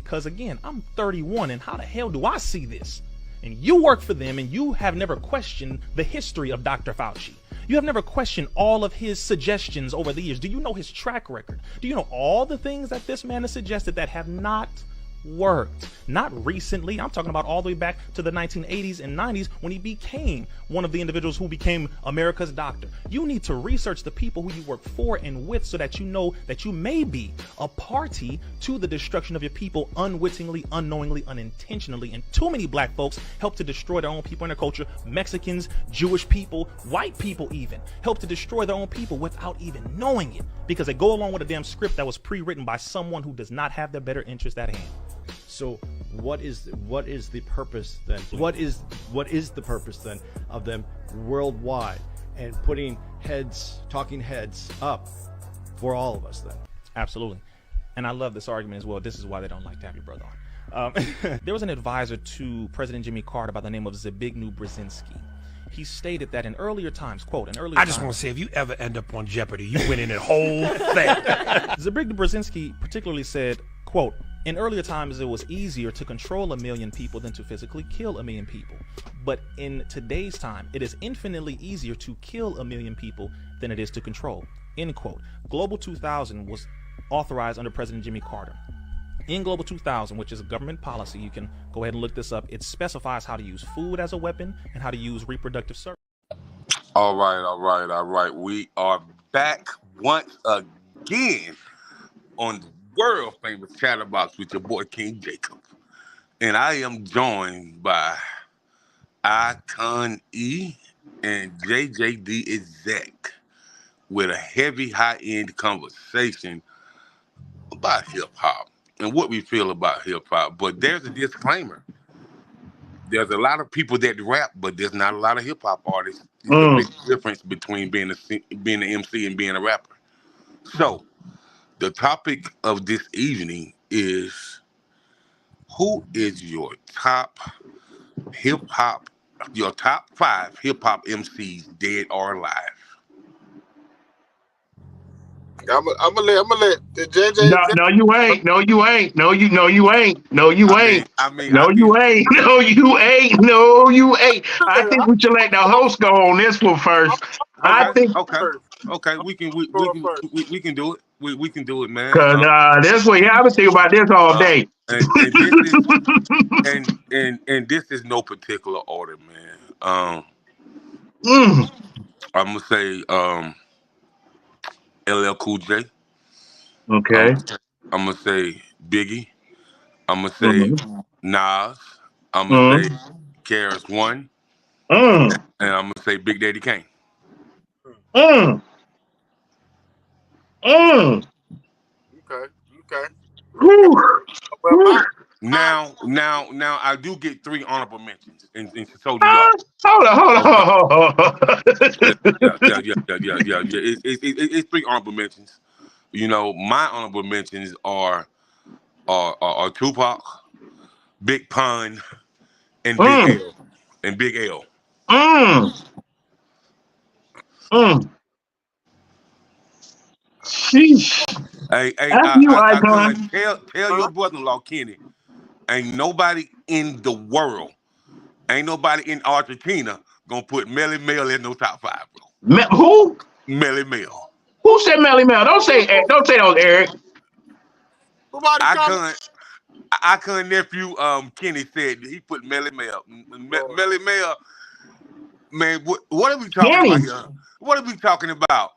because, again, I'm 31, and how the hell do I see this? And you work for them, and you have never questioned the history of Dr. Fauci. You have never questioned all of his suggestions over the years. Do you know his track record? Do you know all the things that this man has suggested that have not worked? Not recently. I'm talking about all the way back to the 1980s and 90s when he became one of the individuals who became America's doctor. You need to research the people who you work for and with so that you know that you may be a party to the destruction of your people unwittingly, unknowingly, unintentionally. And too many black folks help to destroy their own people and their culture. Mexicans, Jewish people, white people even help to destroy their own people without even knowing it, because they go along with a damn script that was pre-written by someone who does not have their better interest at hand. So what is the purpose then? What is the purpose then of them worldwide and putting talking heads up for all of us then? Absolutely. And I love this argument as well. This is why they don't like to have your brother on. There was an advisor to President Jimmy Carter by the name of Zbigniew Brzezinski. He stated that in earlier times, quote, I just want to say, if you ever end up on Jeopardy, you win in the whole thing. Zbigniew Brzezinski particularly said, quote, in earlier times, it was easier to control 1 million people than to physically kill 1 million people. But in today's time, it is infinitely easier to kill 1 million people than it is to control, end quote. Global 2000 was authorized under President Jimmy Carter. In Global 2000, which is a government policy, you can go ahead and look this up. It specifies how to use food as a weapon and how to use reproductive services. All right. We are back once again on the world famous Chatterbox with your boy King Jacob. And I am joined by IkonE and JJD Exec with a heavy high-end conversation about hip-hop and what we feel about hip-hop. But there's a disclaimer. There's a lot of people that rap, but there's not a lot of hip-hop artists. There's a big difference between being an MC and being a rapper. So the topic of this evening is, who is your top 5 hip-hop MCs, dead or alive? I'm gonna let the JJ. No, you ain't. No, you ain't. No, you ain't. No, you ain't. No, you ain't. No, you ain't. No, you ain't. I think we should let the host go on this one first. Okay. We can do it. We can do it, man. Cause this way, I was thinking about this all day. And this is no particular order, man. I'm gonna say LL Cool J. Okay. I'm gonna say Biggie. I'm gonna say Nas. I'm gonna say KRS One. And I'm gonna say Big Daddy Kane. Okay. Now I do get 3 honorable mentions, and so do y'all. Hold on. Yeah. It's 3 honorable mentions. You know, my honorable mentions are Tupac, Big Pun, and Big L. Sheesh. Hey, Icon. Tell your brother-in-law Kenny, ain't nobody in the world, ain't nobody in Argentina gonna put Melly Mel in no top 5, bro. Who? Melly Mel. Who said Melly Mel? Don't say that was Eric. Icon nephew Kenny said he put Melly Mel. Melly Mel. Man, what are we talking about here? What are we talking about?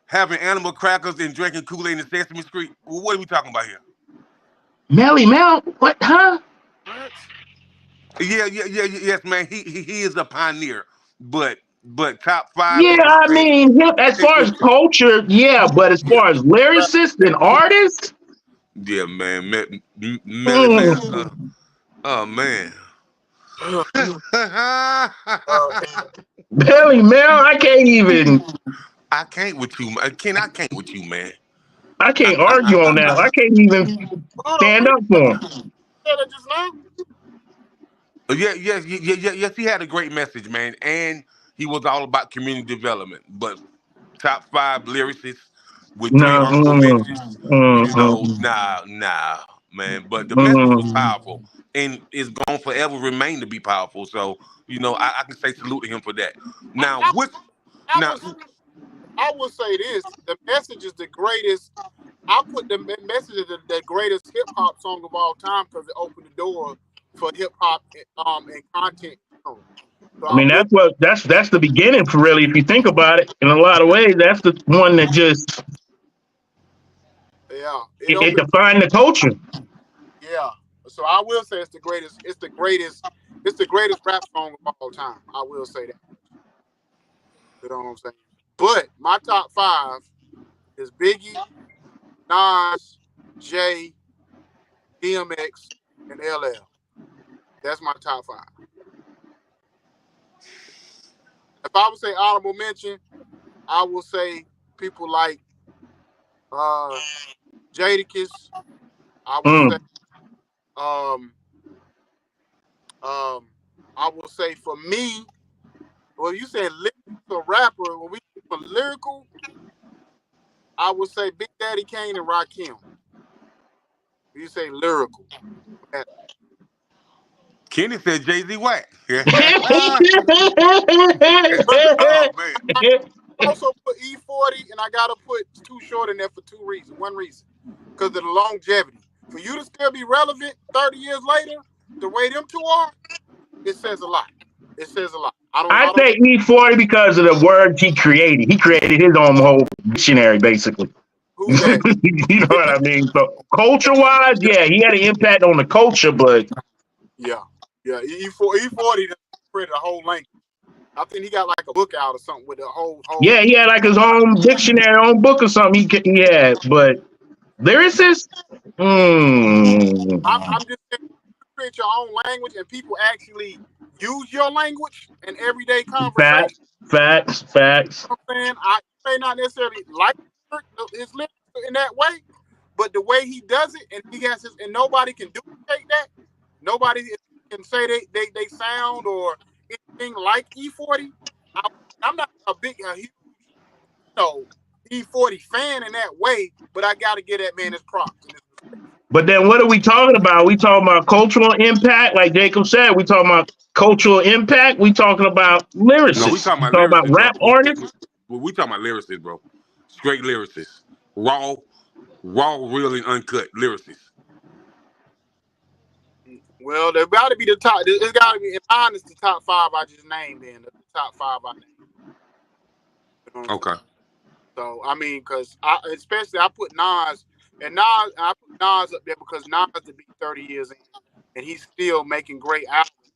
Having animal crackers and drinking Kool-Aid in Sesame Street? What are we talking about here? Melly Mel? What? Huh? Yes, man. He is a pioneer, but top 5. Yeah, I mean, as far as culture, yeah, but as far as lyricists and artists, yeah, man. Melly Mel. Oh man. Melly Mel, I can't even. I can't with you, Ken. I can't with you, man. I can't argue on that. I can't even stand up for him. Yes, he had a great message, man, and he was all about community development. But top 5 lyricists with 3 honorable mentions, nah, man. But the message was powerful, and it's going to forever remain to be powerful. So, I can say salute to him for that. Now, I will say this: the message is the greatest. I put the message is the greatest hip hop song of all time because it opened the door for hip hop and content. So I mean, that's the beginning for really. If you think about it, in a lot of ways, that's the one that just it defined the culture. Yeah. So I will say it's the greatest. It's the greatest rap song of all time. I will say that. You know what I'm saying? But my top 5 is Biggie, Nas, Jay, DMX, and LL. That's my top 5. If I would say honorable mention, I will say people like Jadakiss. I would say I will say for me, well, you said lyrical rapper. When we for lyrical, I would say Big Daddy Kane and Rakim. You say lyrical. Kenny said Jay-Z whack. I also put E40, and I gotta put Too Short in there for 2 reasons. One reason, because of the longevity. For you to still be relevant 30 years later, the way them two are, it says a lot. It says a lot. I think E40 because of the words he created. He created his own whole dictionary, basically. Who's that? You know what I mean? So culture-wise, yeah, he had an impact on the culture, but yeah, E40 spread the whole language. I think he got like a book out or something with the whole. Yeah, he had like his own dictionary, own book or something. He had, but lyricist. I'm just saying, create your own language, and people actually use your language in everyday conversation. Facts. You know what I'm saying? I may not necessarily like his lyrics in that way, but the way he does it, and he has his, and nobody can duplicate that. Nobody can say they sound or anything like E40. I'm not a huge, E40 fan in that way, but I got to give that man his props. But then what are we talking about? We talking about cultural impact, like Jacob said. We talking about cultural impact. We talking about lyricists. No, we talking about rap artists. We talking about lyricists, bro. Straight lyricists, raw, real and uncut lyricists. Well, there got to be the top. It's got to be. It's honest, the top 5 I just named. Then the top 5 I named. You know okay. So I mean, because I put Nas, and I put Nas up there because Nas to be 30 years in, and he's still making great albums.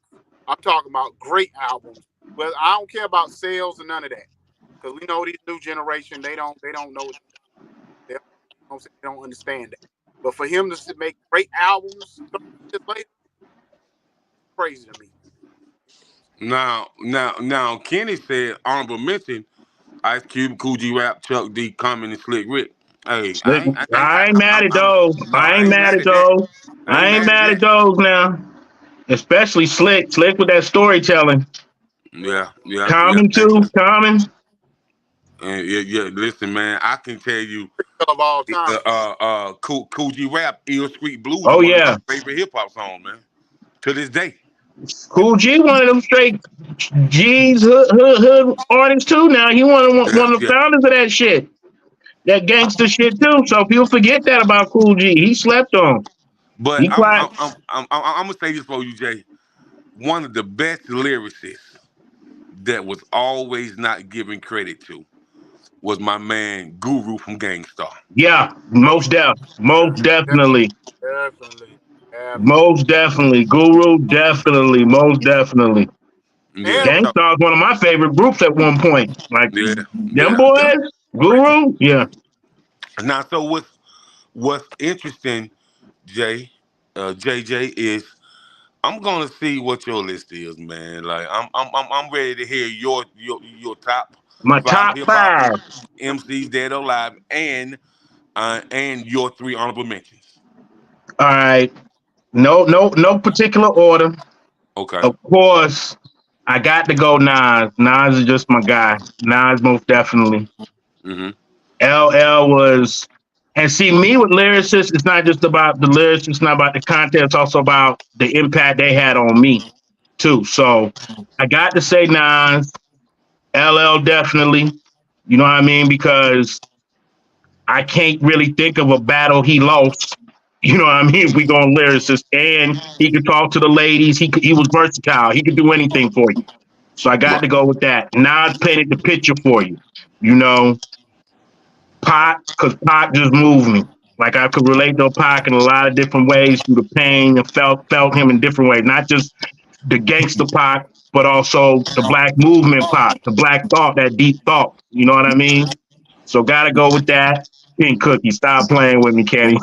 I'm talking about great albums. But I don't care about sales and none of that, because we know these new generation they don't know. They don't understand that. But for him to make great albums 30 years later, crazy to me. Now, Kenny said honorable mention: Ice Cube, Cool G Rap, Chuck D, Common, and Slick Rick. Hey, I ain't mad at those. I ain't mad at those. I ain't mad at those now. Especially Slick with that storytelling. Yeah. Common too. Common. Yeah. Listen, man, I can tell you, of all time. Cool G Rap, Ill Street Blues. Oh is one yeah, of my favorite hip hop song, man. To this day. Cool G, one of them straight G's hood artists too. Now he one of the founders of that shit, that gangster shit too. So people forget that about Cool G. He slept on. But I'm gonna say this for you, Jay. One of the best lyricists that was always not given credit to was my man Guru from Gangstar. Yeah, most definitely. Most definitely. Guru, definitely. Most definitely. Yeah. Gangstar is one of my favorite groups at one point. Like them boys, Guru, yeah. Now, so what's interesting, JJ, is I'm gonna see what your list is, man. Like I'm ready to hear your top. My top 5 MCs dead or alive, and your 3 honorable mentions. All right. No particular order. Okay. Of course, I got to go Nas. Nas is just my guy. Nas most definitely. Mm-hmm. LL was And see, me with lyricists, it's not just about the lyrics, it's not about the content, it's also about the impact they had on me too. So I got to say Nas, LL definitely, you know what I mean? Because I can't really think of a battle he lost. You know what I mean? If we go on lyricist, and he could talk to the ladies. He was versatile. He could do anything for you. So I got Right. to go with that. Nas painted the picture for you. You know, Pac, because Pac just moved me. Like I could relate to Pac in a lot of different ways through the pain and felt him in different ways. Not just the gangster Pac, but also the black movement Pac, the black thought, that deep thought. You know what I mean? So gotta go with that. Pink Cookie, stop playing with me, Kenny.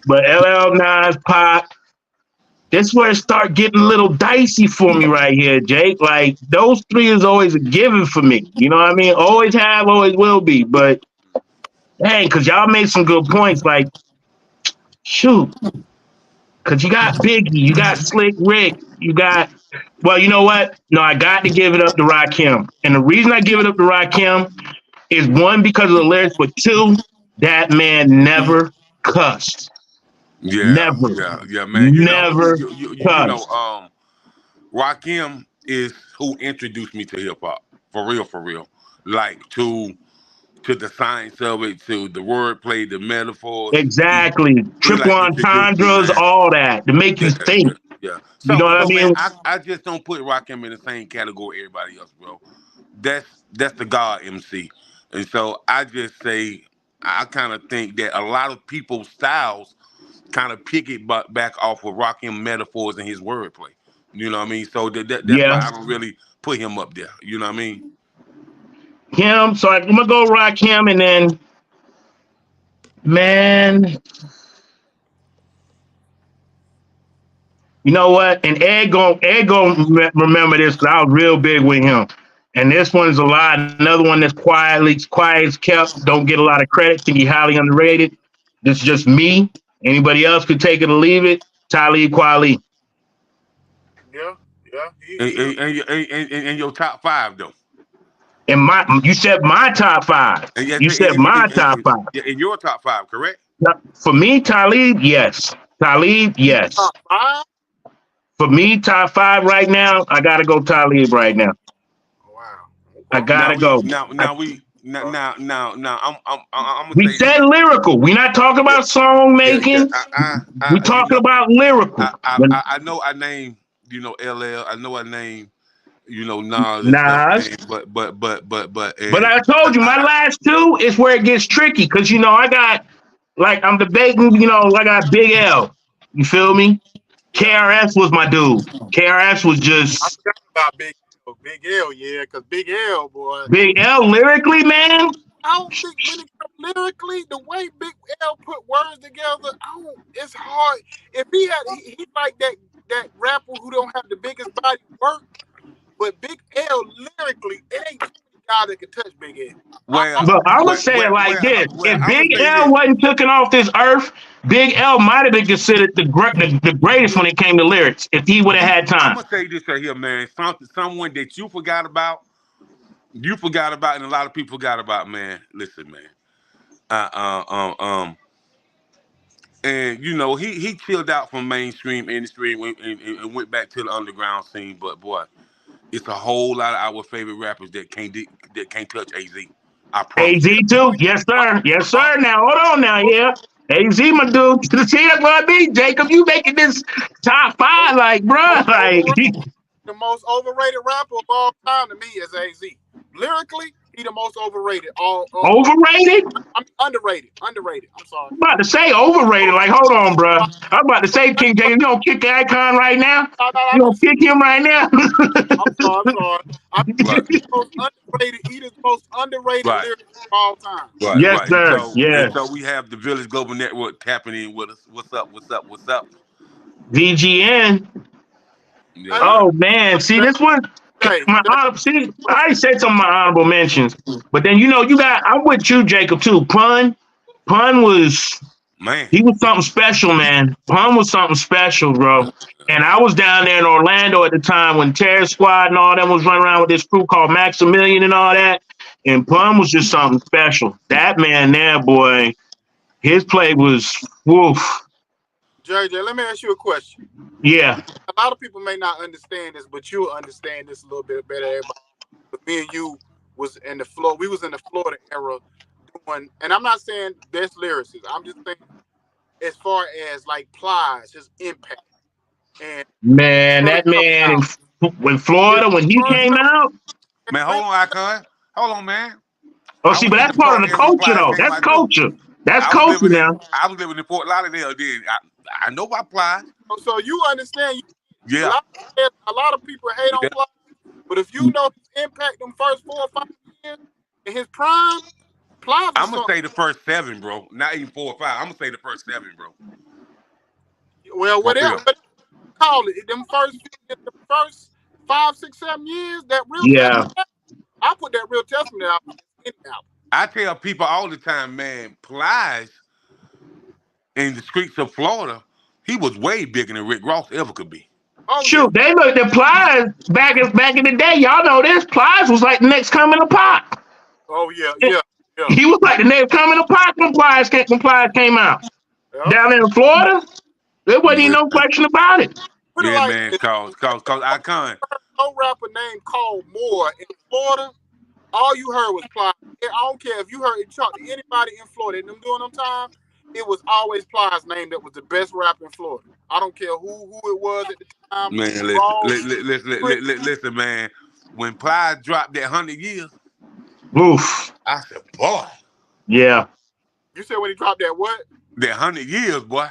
But LL Nas, Pac, this is where it start getting a little dicey for me right here, Jake. Like those three is always a given for me. You know what I mean? Always have, always will be. But dang, because y'all made some good points. Like, shoot, because you got Biggie, you got Slick Rick, you got. Well, you know what? No, I got to give it up to Rakim. And the reason I give it up to Rakim is one, because of the lyrics, but two, that man never cussed. Yeah, Never. yeah, man. Never cussed. Rakim is who introduced me to hip hop. For real. Like to the science of it, to the wordplay, the metaphors. Exactly. He Triple like introduced me, entendres, man. all that to make you think. Yeah. You know what I Man, mean? I just don't put Rakim in the same category everybody else, bro. That's the God MC. And so I just say I kind of think that a lot of people's styles kind of pick it back off of Rakim metaphors and his wordplay. You know what I mean? So that's why I don't really put him up there. You know what I mean? Him. So I'm gonna go Rakim, and then, man, you know what? And Ed gon' remember this because I was real big with him. And this one's a lot. Another one that's quiet as kept. Don't get a lot of credit. Think he highly underrated. This is just me. Anybody else could take it or leave it. Talib Kweli. Yeah. And your top five though. And you said my top five. You said my top five. In your top five, correct? For me, Talib, yes. Talib, yes. Top five? For me, top five right now, I gotta go Talib right now. Wow. I gotta go. I'm We said lyrical. We're not talking about song making. We talking about lyrical. I know I named, LL. I know I named, Nas. But I told you my last two is where it gets tricky because I got I'm debating. I got Big L. You feel me? KRS was my dude. KRS was just. I forgot about Big L, yeah, because Big L, boy. Big L lyrically, man. I don't think when it comes lyrically, the way Big L put words together, it's hard. If he like that rapper who don't have the biggest body work, but Big L lyrically, it ain't guy that can touch Big L. Well, I'm gonna say it like this: if Big L wasn't taken off this earth, Big L might have been considered the greatest when it came to lyrics if he would have had time. I'm gonna say this right here, man. Someone that you forgot about, and a lot of people forgot about, man. Listen, man. And he chilled out from mainstream industry and went back to the underground scene. But boy, it's a whole lot of our favorite rappers that can't touch AZ. I promise. AZ too, yes sir, yes sir. Now hold on, now AZ my dude. See that's what I mean, Jacob. You making this top five, the most overrated rapper of all time to me is AZ. Lyrically, he the most overrated. Overrated? I'm underrated. I'm sorry. I'm about to say overrated. Like, hold on, bro. I'm about to say King James. You don't kick IkonE right now? You don't kick him right now? I'm sorry. I'm the most underrated. He the most underrated lyric of all time. Right, yes, sir. So we have the Village Global Network tapping in with us. What's up? VGN. Yeah. Oh man, see this one. I said some of my honorable mentions, but then I'm with you, Jacob, too. Pun was, man. He was something special, man. Pun was something special, bro. And I was down there in Orlando at the time when Terror Squad and all that was running around with this crew called Maximilian and all that. And Plum was just something special. That man there, boy, his play was woof. JJ, let me ask you a question. Yeah. A lot of people may not understand this, but you'll understand this a little bit better. Everybody. But me and you was in the Florida. We was in the Florida era doing, and I'm not saying best lyricists. I'm just saying as far as like Plies, his impact. And Man, that man when Florida, when he came out. Man, hold on, IkonE. Hold on, man. Oh, see, but that's part of the culture, though. That's culture. That's culture now. I was living in Fort Lauderdale then. I know about Plies. So you understand? Yeah. A lot of people hate on Plies, but if you know his impact them first 4 or 5 years in his prime, Plies. I'm gonna say the first 7, bro. Not even 4 or 5. I'm gonna say the first 7, bro. Well, whatever. Call it them first 5, 6, 7 years. That real. Yeah. I put that Real Testament out in the album. I tell people all the time, man, Plies in the streets of Florida, he was way bigger than Rick Ross ever could be. Oh, shoot, they looked at Plies back in the day. Y'all know this. Plies was like the next coming of Pac. Oh yeah. He was like the next coming of Pac when Plies came out. Yeah. Down in Florida, there wasn't even no question about it. Yeah, like, man, cause IkonE. No rapper named called Moore in Florida. All you heard was Plies. I don't care if you talk to anybody in Florida and them doing them time, it was always Plies' name that was the best rapper in Florida. I don't care who it was at the time. Man, listen, man. When Plies dropped that 100 years, oof. I said, boy. Yeah. You said when he dropped that what? That 100 years, boy.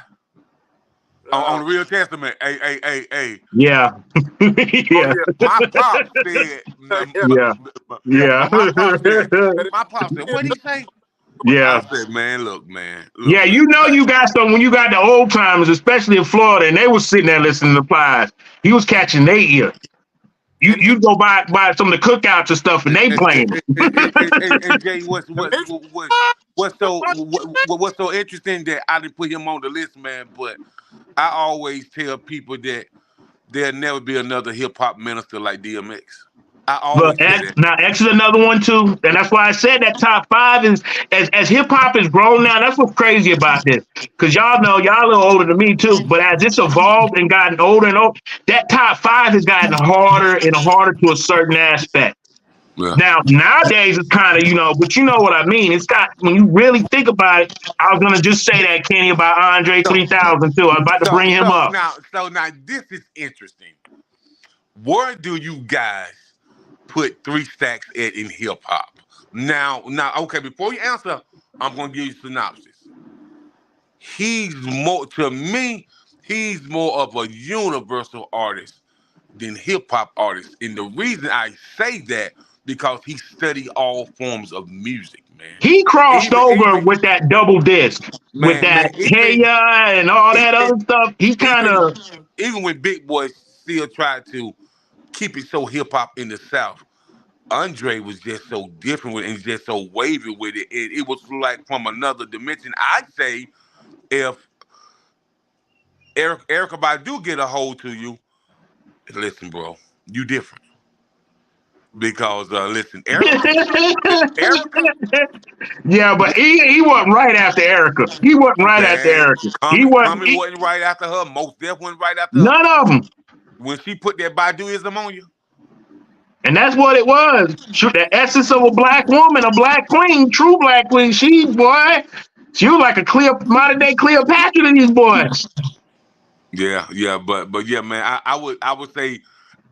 On the Real Testament, hey. Yeah. Yeah. My pop said. Yeah. My pop said, what did he say? Yeah. I said, man, look, man. Yeah, you know you got some when you got the old timers, especially in Florida, and they was sitting there listening to Plies. He was catching their ear. You go by some of the cookouts and stuff, and they playing. And Jay, what's so interesting that I didn't put him on the list, man? But I always tell people that there'll never be another hip hop minister like DMX. I always say that. Now X is another one too, and that's why I said that top 5 is as hip hop has grown now. That's what's crazy about this, because y'all know y'all a little older than me too. But as it's evolved and gotten older and older, that top 5 has gotten harder and harder to a certain aspect. Yeah. Now nowadays it's kind of but you know what I mean. It's got when you really think about it. I was gonna just say that Kenny about Andre 3000 too. I was about to bring him up. Now this is interesting. Where do you guys put 3 Stacks in hip hop? Now, okay, before you answer, I'm gonna give you a synopsis. He's more of a universal artist than hip hop artist. And the reason I say that, because he studied all forms of music, man. He crossed over with that double disc, with that Hey Ya and all that other stuff. He kind of even when Big Boy still tried to keep it so hip hop in the South, Andre was just so different with it and just so wavy with it. It was like from another dimension. I'd say if Erykah Badu get a hold to you, listen, bro, you different. Because listen, Erykah. Yeah, but he wasn't right after Erykah. He wasn't right after Erykah. He wasn't right after her. Most definitely wasn't right after her. None of them. When she put that Baduism on you. And that's what it was. The essence of a black woman, a black queen, true black queen. She was like a modern day Cleopatra to these boys. Yeah, but yeah, man, I would say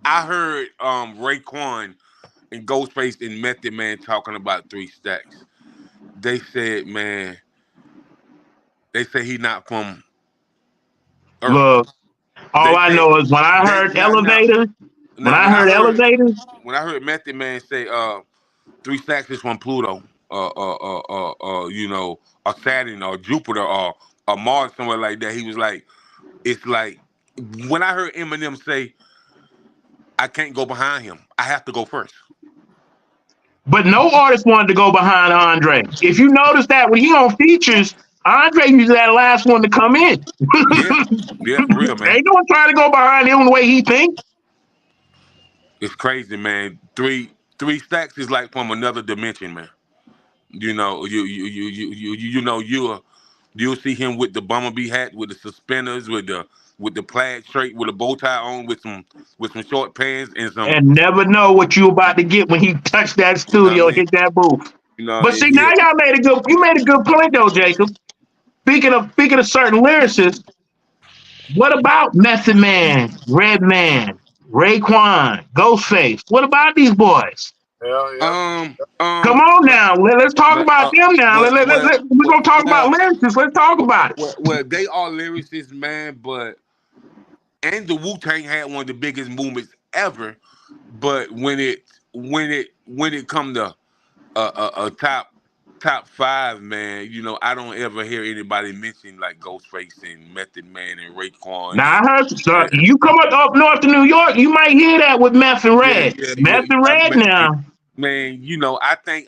I heard Raekwon and Ghostface and Method Man talking about 3 Stacks. They said, man, he not from Earth. Look, I know is when I heard Elevators. When I heard Method Man say 3 Stacks is from Pluto, or Saturn or Jupiter or Mars, somewhere like that, he was like, it's like when I heard Eminem say, I can't go behind him, I have to go first. But no artist wanted to go behind Andre. If you notice that when he on features, Andre usually that last one to come in. yeah, for real, man. Ain't no one trying to go behind him the way he thinks. It's crazy, man. 3 3 Stacks is like from another dimension, man. You know, you'll see him with the bumblebee hat, with the suspenders, with the plaid shirt, with a bow tie on, with some short pants and some. And never know what you about to get when he touched that You know what I studio, mean? hit that booth. You know, But see, now yeah. y'all made a good point though, Jacob. Speaking of certain lyricists, what about Method Man, Redman, Raekwon, Ghostface? What about these boys? Yeah. Come on now, let's talk about them now. We're gonna talk about lyricists. Let's talk about it. Well, they are lyricists, man. But and the Wu-Tang had one of the biggest movements ever. But when it come to a top 5, man, you know, I don't ever hear anybody mention like Ghostface and Method Man and Raekwon Now I heard and you come up north to New York, you might hear that with Meth and Red. yeah. Meth and Red now. Man, you know, I think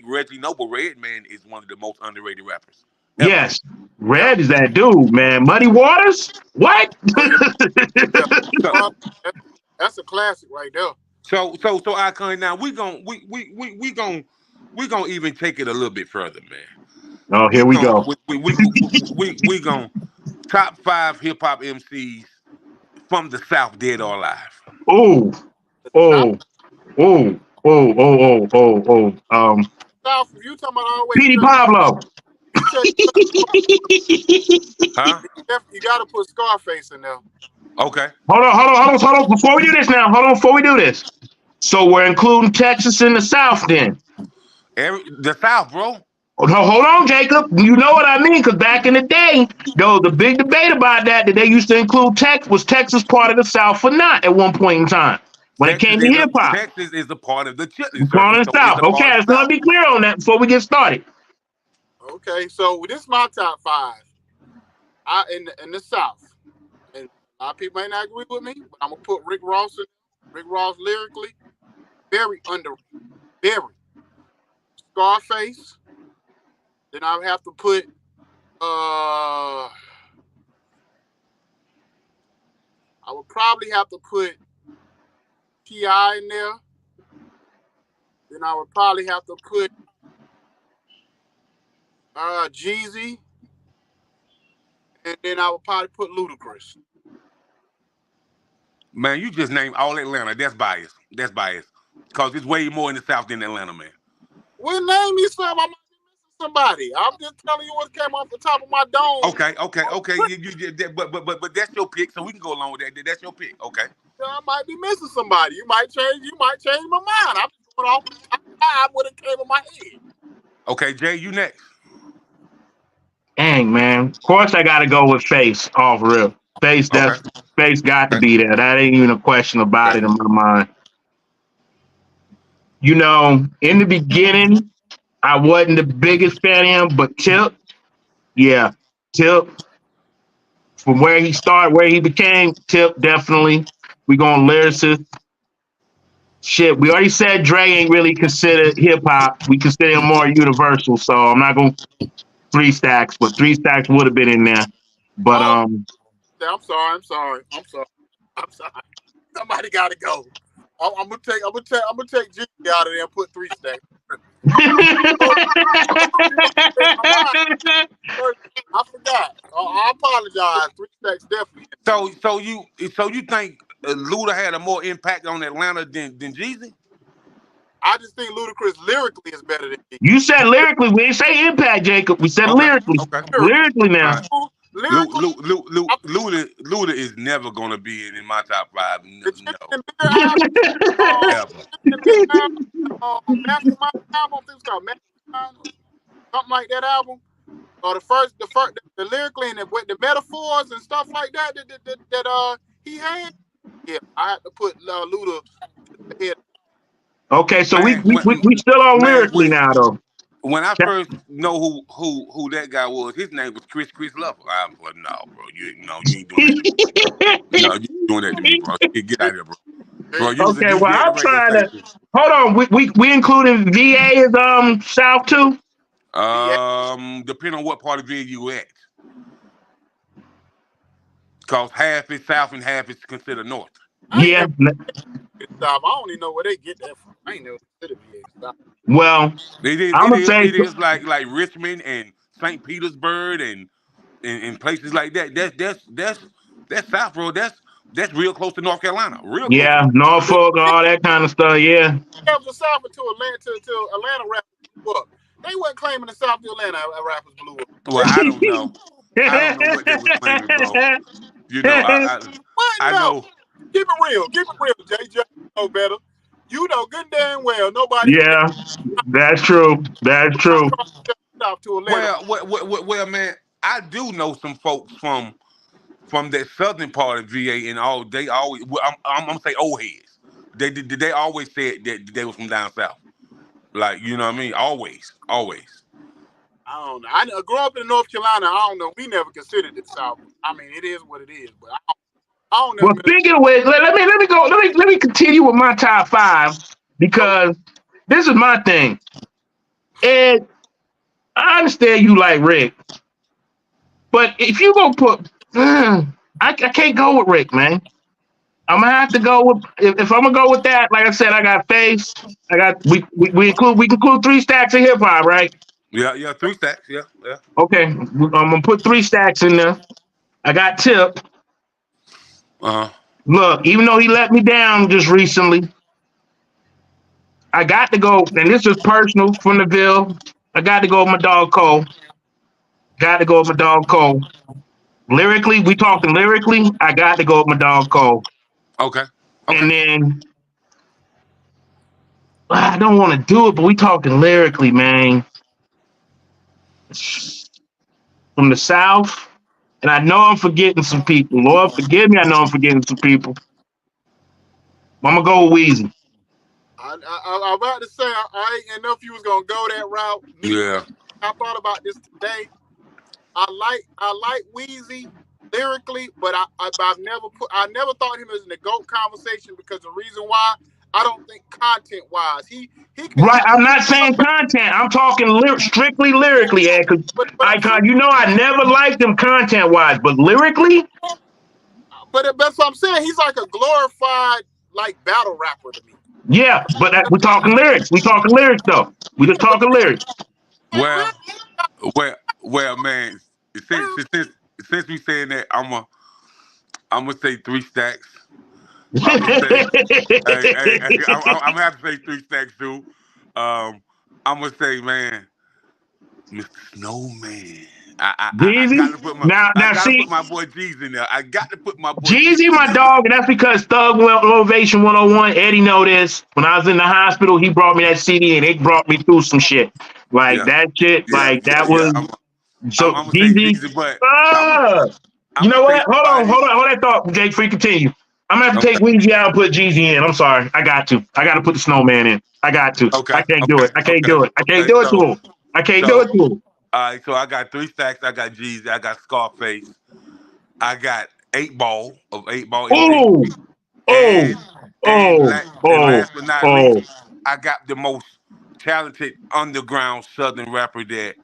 Reggie Noble Redman is one of the most underrated rappers ever. Yes. Red is that dude, man. Muddy Waters? What? That's a classic right there. So IkonE, now we gonna even take it a little bit further, man. Oh, here we go. We gonna top 5 hip hop MCs from the South, dead or alive. Oh. South, if you talking about all the way Petey Pablo. Huh? You gotta put Scarface in there. Okay. Hold on. Before we do this. So we're including Texas in the South then. The South, bro. Oh, no, hold on, Jacob. You know what I mean? Because back in the day, though, the big debate about that they used to include Texas part of the South or not at one point in time when it came to hip hop. Texas is a part of the chitlin. Part of the South. Okay, I just want to be clear on that before we get started. Okay, so this is my top 5. In the South, and a lot of people may not agree with me, but I'm gonna put Rick Ross in. Rick Ross lyrically, very underrated, very. Scarface. Then I would have to put I would probably have to put T.I. in there. Then I would probably have to put Jeezy. And then I would probably put Ludacris. Man, you just named all Atlanta. That's biased. Because it's way more in the South than Atlanta, man. Well, name me some. I might be missing somebody. I'm just telling you what came off the top of my dome. Okay. But that's your pick, so we can go along with that. That's your pick. Okay. I might be missing somebody. You might change my mind. I'm just going off the top 5 what it came in my head. Okay, Jay, you next. Dang, man. Of course I gotta go with Face off rip. Face got to be there. That ain't even a question about it in my mind. You know, in the beginning, I wasn't the biggest fan of him, but Tip, from where he started, where he became, Tip definitely. We going lyricist. Shit, we already said Dre ain't really considered hip hop. We consider him more universal, so I'm not going 3 Stacks, but 3 Stacks would have been in there. But I'm sorry. Somebody got to go. I'm gonna take Jimmy out of there and put 3 Stacks. I forgot. I apologize. 3 Stacks definitely. So you think Luda had a more impact on Atlanta than Jeezy? I just think Ludacris lyrically is better than Jeezy. You said lyrically. We didn't say impact, Jacob. We said lyrically. Okay. Lyrically now. Luda is never gonna be in my top 5. No. Mastermind album, I think it's called Mastermind, something like that album. Or the lyrically and the metaphors and stuff like that he had. Yeah, I had to put Luda ahead. Okay, so we still on lyrically now though. When I first know who that guy was, his name was Chris Lover. I'm like, no, bro, you ain't doing that. No, you ain't doing that to me, bro. Get out of here, bro. Okay, well I'm trying to hold on. We included VA as South too. Depending on what part of VA you at, cause half is South and half is considered North. Yeah. I don't even know where they get that from. I ain't never considered VA the South. Well, It is. I'm It gonna is. say, It is like Richmond and St. Petersburg and places like that. That's South, bro. That's real close to North Carolina. Real close to yeah, North Norfolk, all that kind of stuff. Yeah, The South until Atlanta rappers blew up. They wasn't claiming the South till Atlanta rappers blew up. Well, I don't know. I don't know what they was claiming, bro. You know, What? I No. know. Keep it real. Keep it real, JJ. You know better. You know good and damn well nobody claimed yeah, that's true. That's true. South to Atlanta. Well, man, I do know some folks from that southern part of VA, and all they always. Well, I'm gonna say old heads. They always said that they was from down south. Like, you know what I mean? Always. I don't know. I grew up in North Carolina. I don't know. We never considered it South. I mean, it is what it is. But I don't know. Well, speaking of which, let me go. Let me continue with my top 5 because this is my thing. And I understand you like Rick, but if you gonna put, I can't go with Rick, man. I'm gonna have to go with if I'm gonna go with that. Like I said, I got Face. I got we include 3 stacks of hip hop, right? Yeah, 3 stacks. Yeah. Okay, I'm gonna put 3 stacks in there. I got Tip. Look, even though he let me down just recently, I got to go, and this is personal from the Ville. I got to go with my dog Cole. Got to go with my dog Cole. Lyrically, we talking lyrically. I got to go with my dog Cole. Okay. And then I don't want to do it, but we talking lyrically, man. From the South, and I know I'm forgetting some people. Lord, forgive me. I know I'm forgetting some people. I'm gonna go with Weezy. I'm about to say I ain't know if you was gonna go that route. Yeah. I thought about this today. I like Weezy lyrically, but I never thought him as in the GOAT conversation because the reason why I don't think content wise he Right, I'm not saying content. I'm talking strictly lyrically, Ed. Because Icon, you know, I never liked him content wise, but lyrically. But that's what I'm saying. He's like a glorified like battle rapper to me. Yeah, but we're talking lyrics. We talking lyrics though. We just talking lyrics. Well, man. Since we saying that, I'm gonna say 3 stacks. I'm gonna say, I'm gonna have to say 3 stacks too. I'm gonna say, man, Mr. Snowman. I got to put my boy Jeezy in there. I got to put my boy Jeezy, my dog, and that's because Thug Motivation 101. Eddie know this. When I was in the hospital, he brought me that CD, and it brought me through some shit. Like that shit. Like that was. So I'm gonna say Jeezy, but you know what? Hold that thought, Jake. Free continue. I'm gonna have to take Weezy out and put Jeezy in. I'm sorry. I got to put the Snowman in. I got to. I can't do it. I can't do it. I can't do it to him. I can't do it to him. All right, so I got 3 stacks. I got Jeezy. I got Scarface. I got 8 Ball of 8 Ball. And last but not least, I got the most talented underground Southern rapper that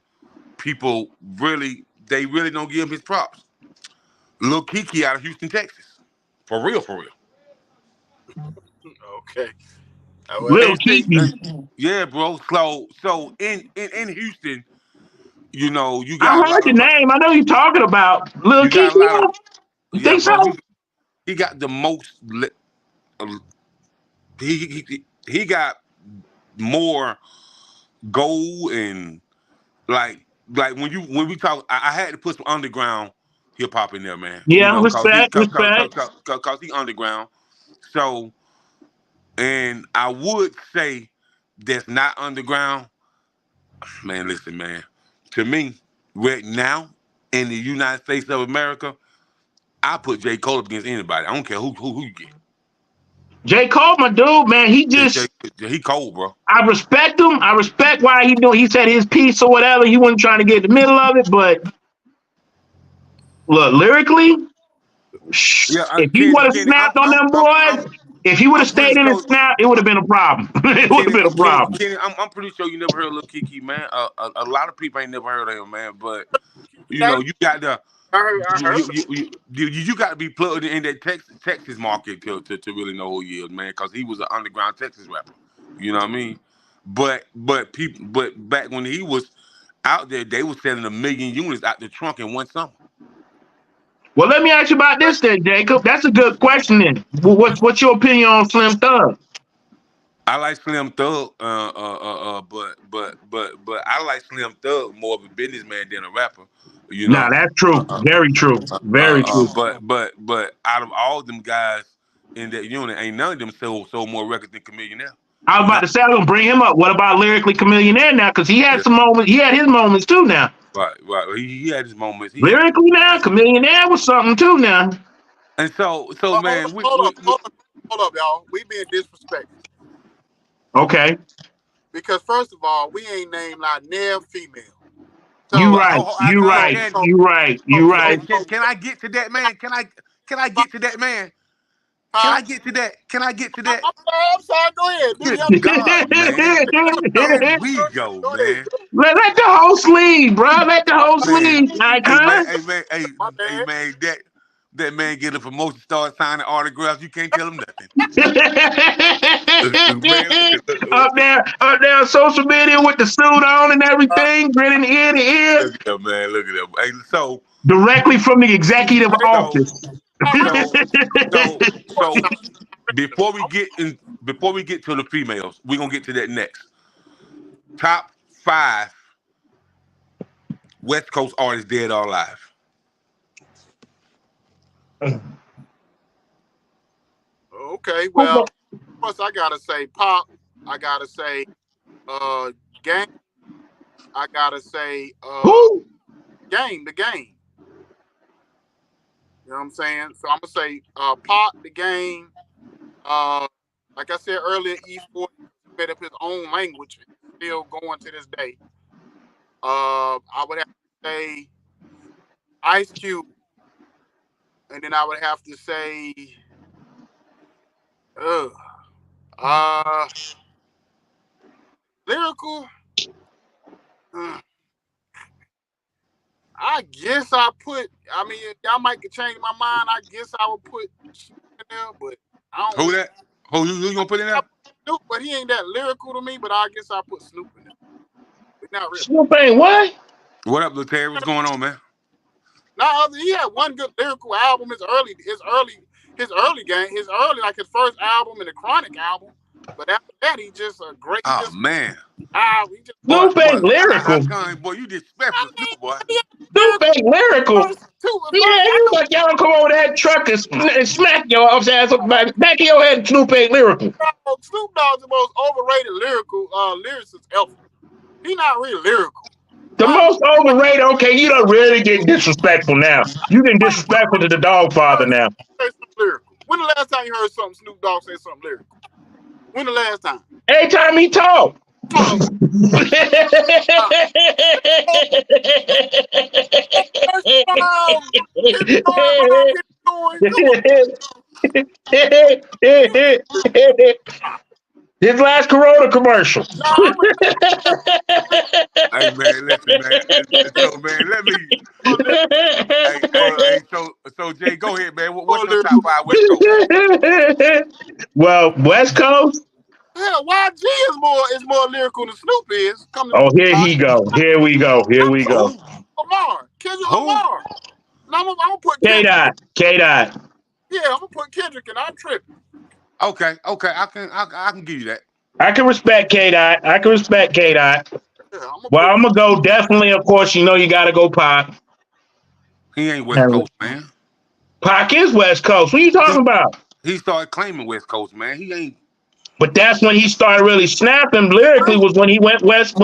people really don't give him his props. Lil Kiki out of Houston, Texas. For real. Okay. Lil Kiki. Yeah, bro. So in Houston, you know, you got. I heard the name. I know you're talking about Lil Kiki. You think so? He got the most. He got more gold and like when we talk. I had to put some underground hip hop in there, man. Yeah, you know, respect. Because he underground. So, and I would say that's not underground. Man, listen, man. To me, right now in the United States of America, I put J. Cole up against anybody. I don't care who you get. J. Cole, my dude, man. He cold, bro. I respect him. I respect why he said his piece or whatever. He wasn't trying to get in the middle of it, but look, lyrically, if he would have snapped on them boys, if he would have stayed in his snap, it would have been a problem. It would have been a problem. Kenny, I'm pretty sure you never heard of Lil Kiki, man. A lot of people ain't never heard of him, man. But you know, you got to. You got to be plugged in that Texas market to really know who he is, man. Because he was an underground Texas rapper. You know what I mean? But back when he was out there, they was selling 1 million units out the trunk in one summer. Well, let me ask you about this then, Jacob. That's a good question then. What's your opinion on Slim Thug? I like Slim Thug, but I like Slim Thug more of a businessman than a rapper. You Nah, know. that's true. Very true. Very true. But out of all them guys in that unit, ain't none of them sold more records than Chamillionaire. I was about to say I was gonna bring him up. What about lyrically Chamillionaire now? Because he had some moments. He had his moments too now. Right. He had his moments. Lyrically now, Chamillionaire was something too now. And so man, hold up, y'all. We being disrespectful. Okay. Because first of all, we ain't named like near female. So, You right. Can I get to that, man? Can I get to that, man? Can I get to that? I'm sorry. Go ahead. Good God, man. There we go, man. Let the host lead, bro. Let the host lead. IkonE. Hey, man, that man get a promotion, start signing autographs. You can't tell him nothing. up there on social media with the suit on and everything, grinning ear to ear. Look at him. Hey, so directly from the executive office. So before we get to the females, we're gonna get to that next. Top 5 West Coast artists, dead or alive. Okay, well, first I gotta say Pop. I gotta say Game. I gotta say Who? Game. The Game. You know what I'm saying? So I'm gonna say Pop, The Game. Like I said earlier, E40 made up his own language, still going to this day. I would have to say Ice Cube, and then I would have to say lyrical. I guess I might change my mind. I guess I would put Snoop in there, but I don't. Who that? Who you gonna put in there? Snoop, but he ain't that lyrical to me. But I guess I put Snoop in there. But not really. Snoop ain't what? What up, Lil Terry? What's going on, man? He had one good lyrical album. His early like his first album and the Chronic album. But after that, he just a great. Oh man. Snoop ain't lyrical. Boy, you disrespectful, Snoop, boy. Snoop ain't lyrical. Yeah, you like y'all come over that truck and smack your ass up back of your head. And Snoop ain't lyrical. Snoop Dogg's the most overrated lyricist ever. He not really lyrical. The most overrated. Okay, you don't really get disrespectful now. You getting disrespectful to the Dog Father now. Say something lyrical. When the last time you heard Snoop Dogg say something lyrical? When the last time? Anytime he talk. His last Corona commercial. Hey man, listen, man. So man, let me. So Jay, go ahead, man. What's your top 5 West Coast? Well, West Coast. Hell, YG is more lyrical than Snoop is. Here we go. Lamar, Kendrick Lamar. Now I'm gonna put K-Dot. Yeah, I'm gonna put Kendrick, and I'm tripping. Okay, I can give you that. I can respect K-Dot. Yeah, Well, I'm gonna go definitely. Of course, you got to go Pac. He ain't West Coast, man. Pac is West Coast. What are you talking about? He started claiming West Coast, man. He ain't. But that's when he started really snapping lyrically. Was when he went west.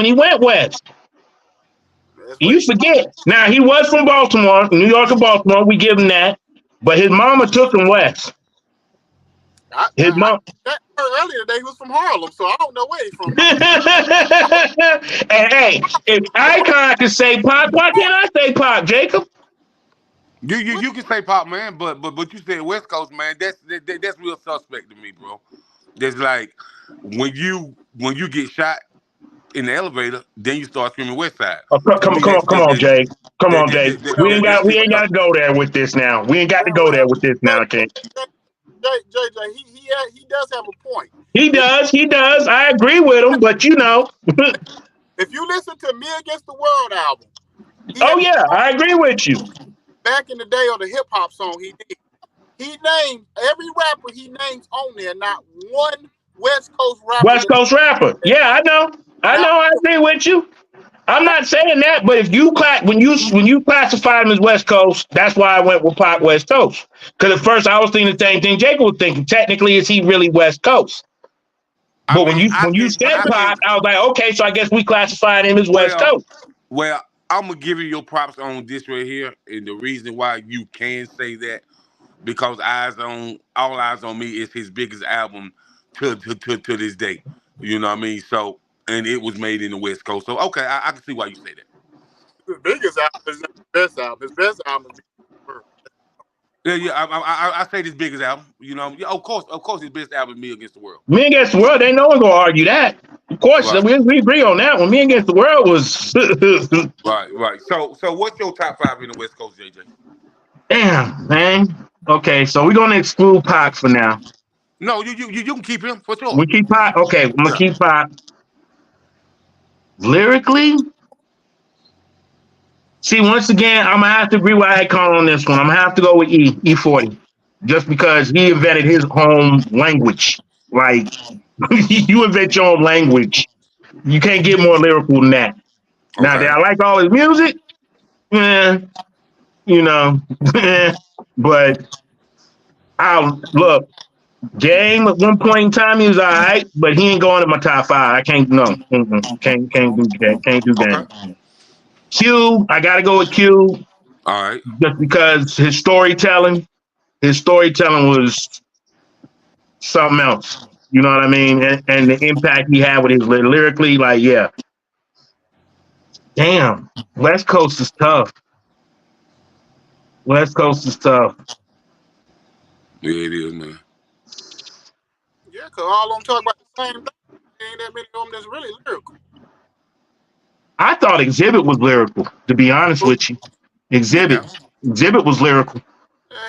You forget. Now he was from Baltimore, New York and Baltimore. We give him that. But his mama took him west. His mom. Earlier today, he was from Harlem, so I don't know where he's from. And hey, if IkonE can say Pac, why can't I say Pac, Jacob? You can say Pac, man, but you said West Coast, man. That's real suspect to me, bro. There's like when you get shot in the elevator, then you start screaming West Side. Come on, Jay. Come on, Jay. We ain't got to go there with this now. We ain't got to go there with this now, King. JJ, he does have a point. He does. I agree with him, but you know. If you listen to Me Against the World album, Oh yeah, I agree with you. back in the day of the hip hop song he did, he named every rapper he names on there, not one West Coast rapper. West Coast rapper. Yeah, I know. I agree with you. I'm not saying that, but if you when you classify him as West Coast, that's why I went with Pac West Coast. Because at first I was thinking the same thing Jacob was thinking. Technically, is he really West Coast? But when you said Pac, I was like, okay, so I guess we classified him as West Coast. Well, I'm gonna give you your props on this right here, and the reason why you can say that because All Eyes on Me is his biggest album to this day. You know what I mean? So, and it was made in the West Coast. So, okay, I can see why you say that. His biggest album is not his best album. His best album is Yeah, I say his biggest album. You know, yeah, of course, his best album is Me Against the World. Me Against the World, ain't no one gonna argue that. Of course, right. we agree on that one. Me Against the World was right. So what's your top 5 in the West Coast, JJ? Damn, man. Okay, so we're gonna exclude Pac for now. No, you can keep him for sure. We keep Pac. Okay, I'm gonna keep Pac. Lyrically, see, once again, I'm gonna have to agree with IkonE on this one. I'm gonna have to go with E40, just because he invented his home language. Like, you invent your own language, you can't get more lyrical than that. Okay. Now, I like all his music, you know, but look. Game at one point in time he was all right, but he ain't going to my top 5. I can't can't do that. Can't do that. Okay. Q, I gotta go with Q. All right. Just because his storytelling was something else. You know what I mean? And the impact he had with his lyrically, like, yeah. Damn, West Coast is tough. Yeah, it is, man. Yeah, because all of them talk about the same thing. Ain't that many of them that's really lyrical. I thought Exhibit was lyrical, to be honest with you. Exhibit was lyrical.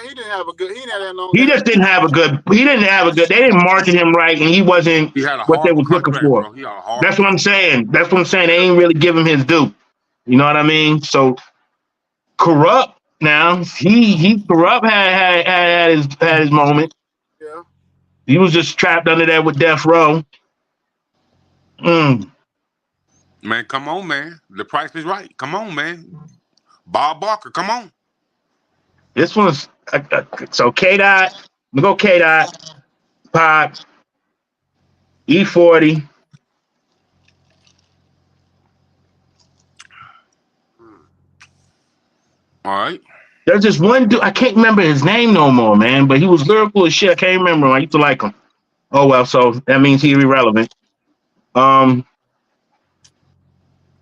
He didn't have a good. He didn't have a good. They didn't market him right, and he wasn't what they was looking for. That's what I'm saying. They ain't really give him his due. You know what I mean? So Corrupt now. He Corrupt had his moment. Yeah. He was just trapped under there with Death Row. Man, come on, man. The price is right. Come on, man. Bob Barker, come on. This one's so K-Dot. We go K-Dot, Pop, E40. All right. There's just one dude, I can't remember his name no more, man, but he was lyrical as shit. I can't remember him. I used to like him. Oh, well, so that means he's irrelevant.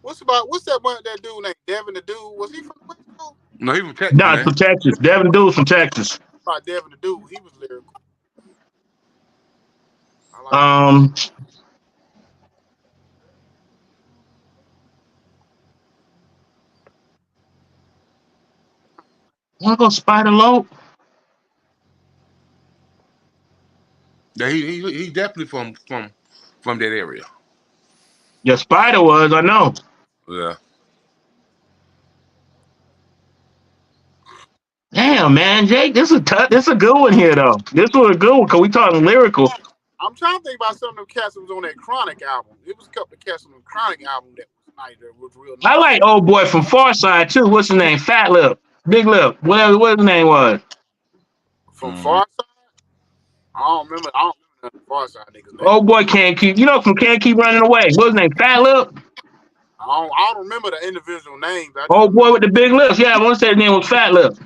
What's that one, that dude named Devin the Dude? Was he from West Coast? No, he from Texas. No, from Texas. Devin the Dude was from Texas. About Devin the Dude, he was lyrical. I'm gonna go Spider Low. Yeah, he definitely from that area. Yeah, Spider was, I know. Yeah. Damn, man, Jake, this is a good one here though. This was a good one because we talking lyrical. I'm trying to think about some of them cats that was on that Chronic album. It was a couple of cats on the Chronic album that was nice. That was real nice. I like old boy from Farside too. What's his name? Fat Lip, Big Lip, whatever. What his name was? From Farside? I don't remember the Farside niggas' name. Old boy can't keep. Can't keep running away. What's his name? Fat Lip. I don't remember the individual names. Old boy with the big lips. Yeah, I want to say his name was Fat Lip.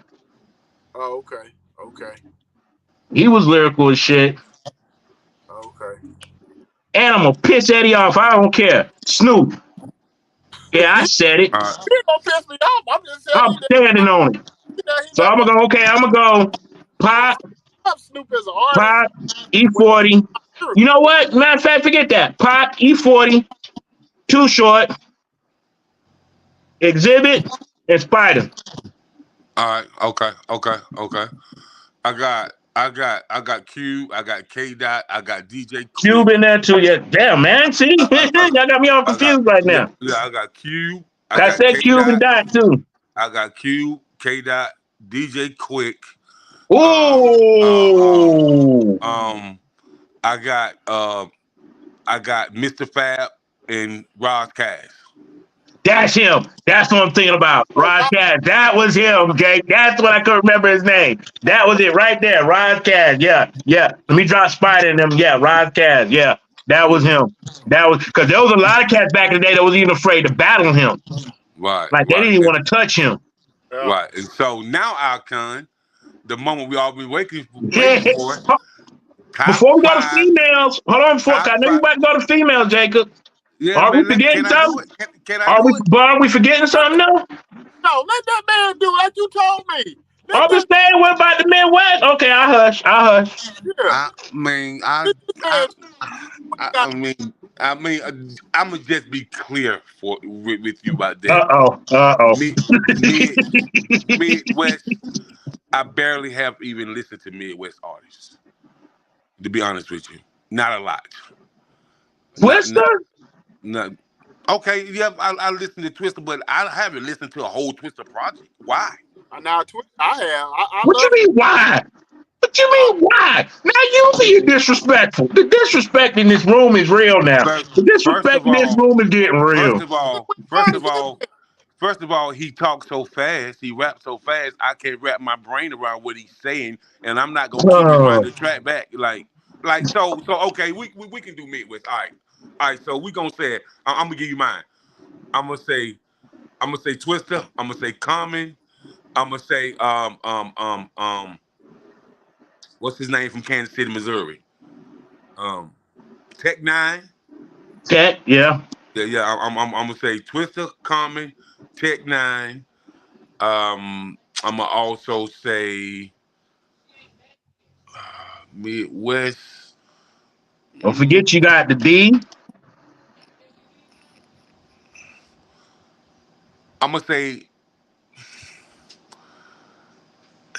Oh, okay. He was lyrical as shit. Okay. And I'm gonna piss Eddie off. I don't care. Snoop. Yeah, I said it. You don't piss me off. I'm just saying. I'm standing on it. So I'm gonna go. Okay, I'm gonna go. Pop. Snoop as an artist. Pop. E40. You know what? Matter of fact, forget that. Pop. E40. Too Short. Exhibit and Spider. All right. Okay. I got I got Cube, I got K Dot, I got DJ Cube Quick. in there too. Yeah, damn man. See, y'all got me all I got confused right yeah, now. yeah, I got Cube, I I got said K Cube and Dot, Dot too. I got Cube, K Dot, DJ Quick, um, uh, um, Ooh. um, I got Mr. Fab and Roz Cash. That's him. That's what I'm thinking about. Rod Cash. That was him, Jake. That's what I couldn't remember his name. That was it right there. Rod Cash. Yeah. Yeah. Let me drop Spider in them. Yeah. Rod Cash. Yeah. That was him. That was because there was a lot of cats back in the day that was even afraid to battle him. Right, Like they right, didn't even want to touch him. Yeah. right. And so now, IkonE, the moment we all been waiting Yeah. for, top Before we go to five, females, hold on, before top I know you five. about to go to females, Jacob. Yeah, Are we man. forgetting Can I do something? it? Can I do it? Are we forgetting something now? No, let that man do like you told me. Let I'm that just saying, what about the Midwest? Okay, I hush. yeah. I mean, Let that man I mean, I'm gonna just be clear with you about that. Uh-oh. Mid, mid, Midwest. I barely have even listened to Midwest artists. To be honest with you, not a lot. Not, Twister? not, not. Okay, yeah, I listen to Twister, but I haven't listened to a whole Twister project. Why? now I have. I What you love mean, why? What you mean, why? Now you being disrespectful. The disrespect in this room is real now. The First disrespect of in this all, room is getting first real. of all, first of all, First of all, he talks so fast, he raps so fast, I can't wrap my brain around what he's saying, and I'm not gonna keep rewind Oh, the track back. So okay, we can do Midwest. All right. So we gonna say it. I'm gonna give you mine. I'm gonna say Twister. I'm gonna say Common. I'm gonna say what's his name from Kansas City, Missouri? Um, Tech Nine. okay, yeah. Yeah. I'm gonna say Twister, Common, Tech Nine. I'm gonna also say Midwest. Don't forget you got the D. I'm gonna say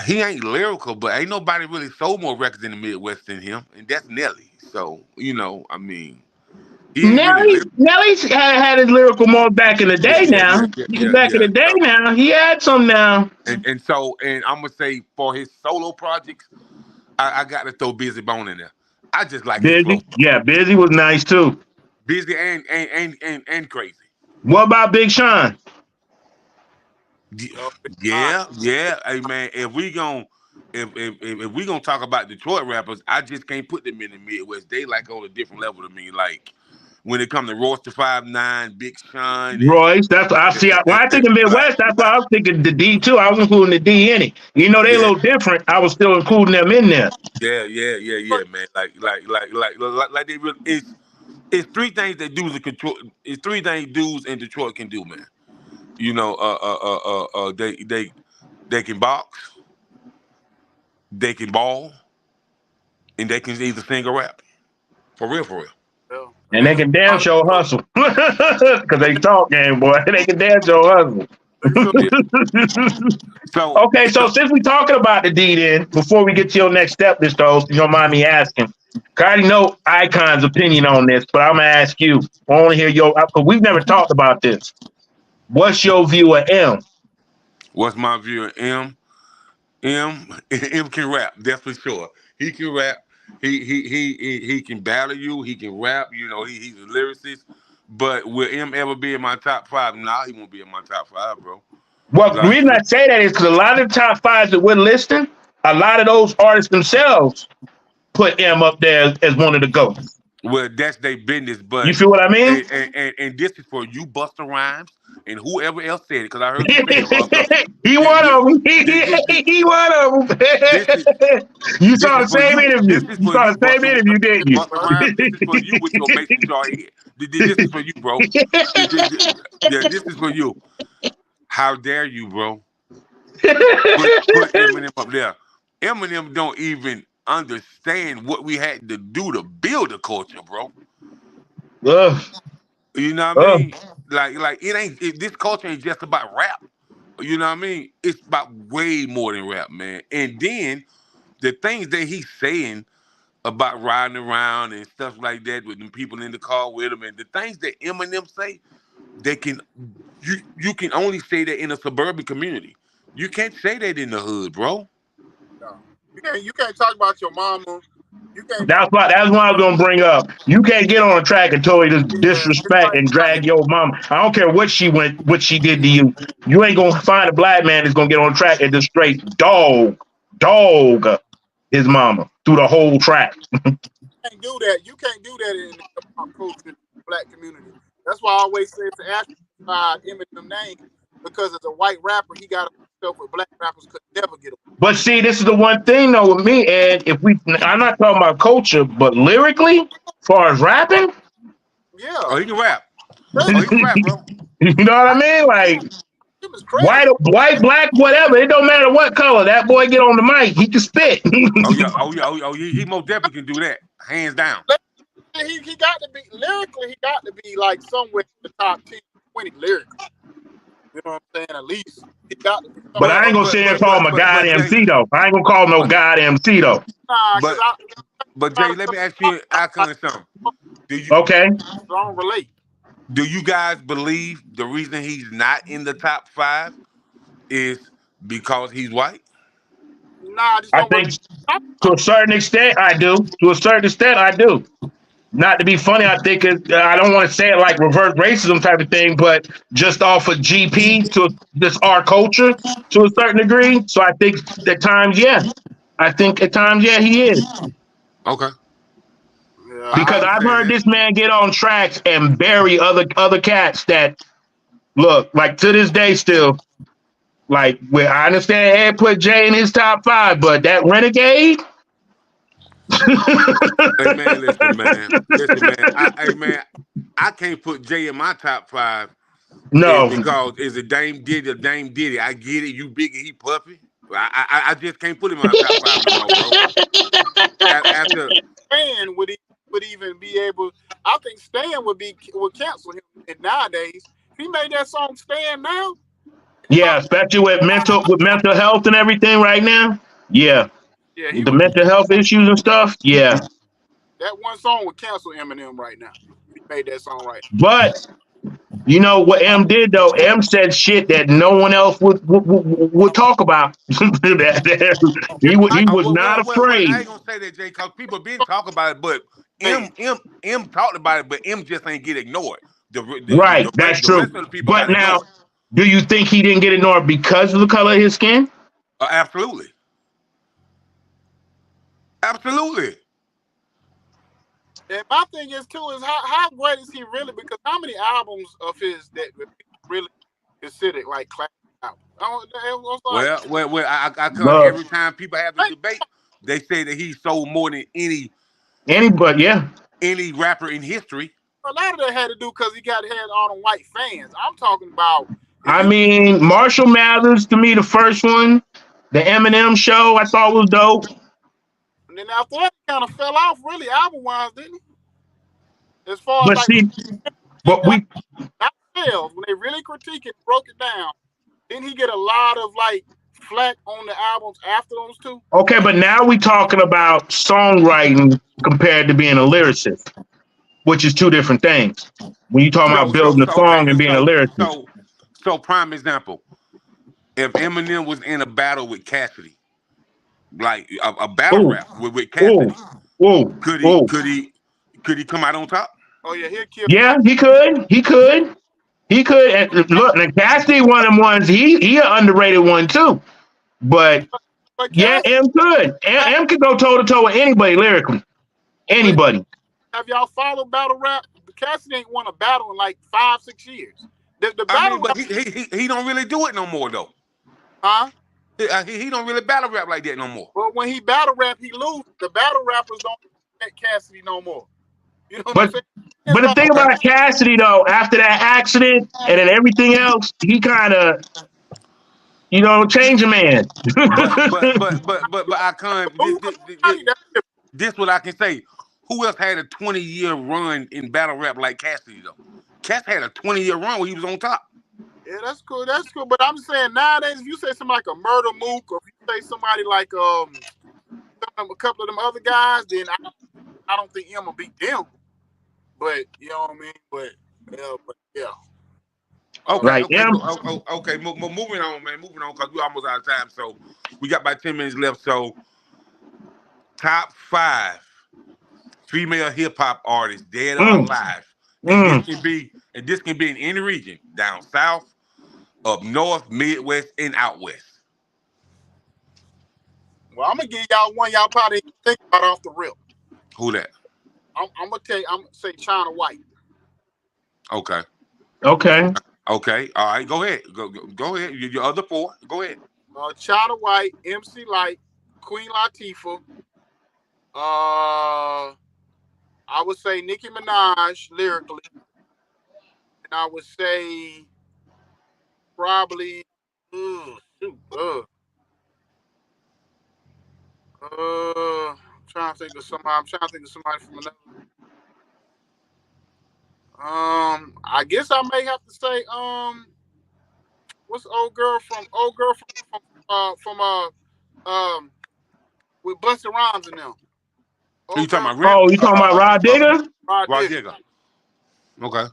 he ain't lyrical, but ain't nobody really sold more records in the Midwest than him, and that's Nelly. So I mean, he ain't really lyrical. Nelly's had his lyrical more back in the Yeah, day yeah, yeah, now. yeah, He's yeah, back in yeah. the day So, now. He had some now. and I'm gonna say for his solo projects, I got to throw Busy Bone in there. I just like his flow. Busy. Yeah, Busy was nice too. Busy and crazy. What about Big Sean? yo, Yeah, yeah. Hey man, if we gonna talk about Detroit rappers, I just can't put them in the Midwest. They like on a different level to me. Like when it comes to Royce the 5'9", Big Sean, and Royce. That's I see. When I think of Midwest, that's why I was thinking the D too. I was including the D in it. You know they a yeah, little different. I was still including them in there. yeah, man. Like they really it's three things that dudes in control. It's three things dudes in Detroit can do, man. They can box, they can ball, and they can either sing or rap. For real, for real. yo, And they man. can damn show hustle. Because they talk game, boy. They can damn show hustle. So, Yeah. So, Okay, so since we talking about the D then, before we get to your next step, Mr. Host, if you don't mind me asking. I already know IkonE's opinion on this, but I'm gonna ask you. I want to hear your because we've never talked about this. What's your view of M? what's my view of M? M can rap, that's for sure. He can rap. He can battle you. He can rap. He's a lyricist. But will M ever be in my top five? Nah, he won't be in my top five, bro. Well, the Like, reason I say that is because a lot of the top fives that we're listing, a lot of those artists themselves put M up there as one of the GOATs. well, that's their business. You But feel what I mean? and this is for you, Busta Rhymes, and whoever else said it, because I heard you say it, Busta. He This, one of them. this, He one of them. this is You this saw is the for same you. interview. This is You for saw you, the same interview, didn't you? Busta Rhymes. This is for you with your mason jar head. This is for you, bro. Yeah, this is for you. How dare you, bro? Put Eminem up there. Eminem don't even understand what we had to do to build a culture, bro. Ugh, You know what I ugh. mean? This culture ain't just about rap. You know what I mean? It's about way more than rap, man. And then the things that he's saying about riding around and stuff like that with the people in the car with him, and the things that Eminem say, they can you can only say that in a suburban community. You can't say that in the hood, bro. No. You can't talk about your mama. You can't That's talk what I was gonna bring up. You can't get on a track and totally just it's disrespect like and drag your mom. I don't care what she did to you. You ain't gonna find a black man that's gonna get on track and just straight dog his mama through the whole track. can't do that. You can't do that in the hip hop culture, in the black community. That's why I always say to African Eminem name, because as a white rapper, he got himself with black rappers could never get away. But see, this is the one thing though with me, and I'm not talking about culture, but lyrically, as far as rapping, Yeah. Oh, he can rap. Oh, Crazy. he can rap, bro. you know what I mean? Like Him is crazy. white, black, whatever. It don't matter what color. That boy get on the mic, he can spit. Oh yeah, he most definitely can do that, hands down. He got to be lyrically. He got to be like somewhere in the top 10, 20 lyrically. You know what I'm saying? At least he got to be. But I ain't gonna sit here and call him a god MC though. I ain't gonna call him no god MC though. But Jay, let me ask you, IkonE, something. Okay. I don't relate. Do you guys believe the reason he's not in the top 5 is because he's white? Nah, I think to a certain extent I do. To a certain extent I do. Not to be funny, I think I don't want to say it like reverse racism type of thing, but just off of GP to just our culture to a certain degree. So I think at times, yeah. I think at times, yeah, he is. Okay. Yeah, Because I've heard this man get on tracks and bury other cats that look like to this day still. Like, where I understand Ed put Jay in his top 5, but that Renegade. Hey man, listen, man. I can't put Jay in my top 5. No, because is a Dame Diddy. I get it. You big and he puffy. I just can't put him in my top 5 no more, bro. After Stan would even be able. I think Stan would cancel him. And nowadays, if he made that song Stan now. Yeah, especially with mental health and everything right now. Yeah. Yeah, The mental health issues and stuff. Yeah. That one song would cancel Eminem right now. If he made that song right. But you know what M did though? M said shit that no one else would talk about. He was not afraid. I ain't gonna say that, Jay, because people been talking about it, but M talked about it, but M just ain't get ignored. Right, that's true. But now, do you think he didn't get ignored because of the color of his skin? Absolutely. Absolutely. And my thing is too is how great is he really? Because how many albums of his that really considered like classic albums? Well, I come every time people have the debate, they say that he sold more than any rapper in history. A lot of that had to do because he had all the white fans. I'm talking about. I mean, Marshall Mathers to me, the first one, the Eminem show, I thought was dope. And then after that, he kind of fell off, really, album-wise, didn't he? As far but as see, but we not sales, when they really critiqued it, broke it down, didn't he get a lot of like flack on the albums after those two? Okay, but now we talking about songwriting compared to being a lyricist, which is two different things. When you talking about building a song and being a lyricist. So prime example, if Eminem was in a battle with Cassidy, like a battle rap with Cassidy, could he come out on top? Oh yeah, he'll kill. Yeah, he could. And look, and Cassidy one of them ones. He an underrated one too. But yeah, M could. M could go toe to toe with anybody lyrically. Anybody. Have y'all followed battle rap? Cassidy ain't won a battle in like 5-6 years. The battle but he don't really do it no more though. Huh? He don't really battle rap like that no more. Well, when he battle rap, he lose. The battle rappers don't respect Cassidy no more. You know what I'm saying? But the thing about Cassidy though, after that accident and then everything else, he kind of, change a man. but this what I can say. Who else had a 20-year run in battle rap like Cassidy though? Cass had a 20-year run where he was on top. Yeah, that's cool. That's cool. But I'm saying nowadays, if you say somebody like a Murder Mook, or if you say somebody like a couple of them other guys, then I don't think Em will beat them. But you know what I mean. But yeah. Okay, Right, okay, yeah. okay. Moving on, man. Moving on, because we're almost out of time. So we got about 10 minutes left. So top 5 female hip hop artists, dead or alive, and this can be in any region, down south, up north, Midwest, and out west. Well, I'm gonna give y'all one y'all probably didn't think about off the rip. Who that? I'm gonna tell you. I'm gonna say China White. Okay. Okay. Okay. All right. Go ahead. Go ahead. Your other 4. Go ahead. China White, MC Light, Queen Latifah. I would say Nicki Minaj lyrically, and I would say probably I'm trying to think of somebody. I'm trying to think of somebody from another. I guess I may have to say what's the old girl from with Busta Rhymes in them. You talking about Oh, you talking about Rod Digger? Rod Rod Digger. Digger. Okay.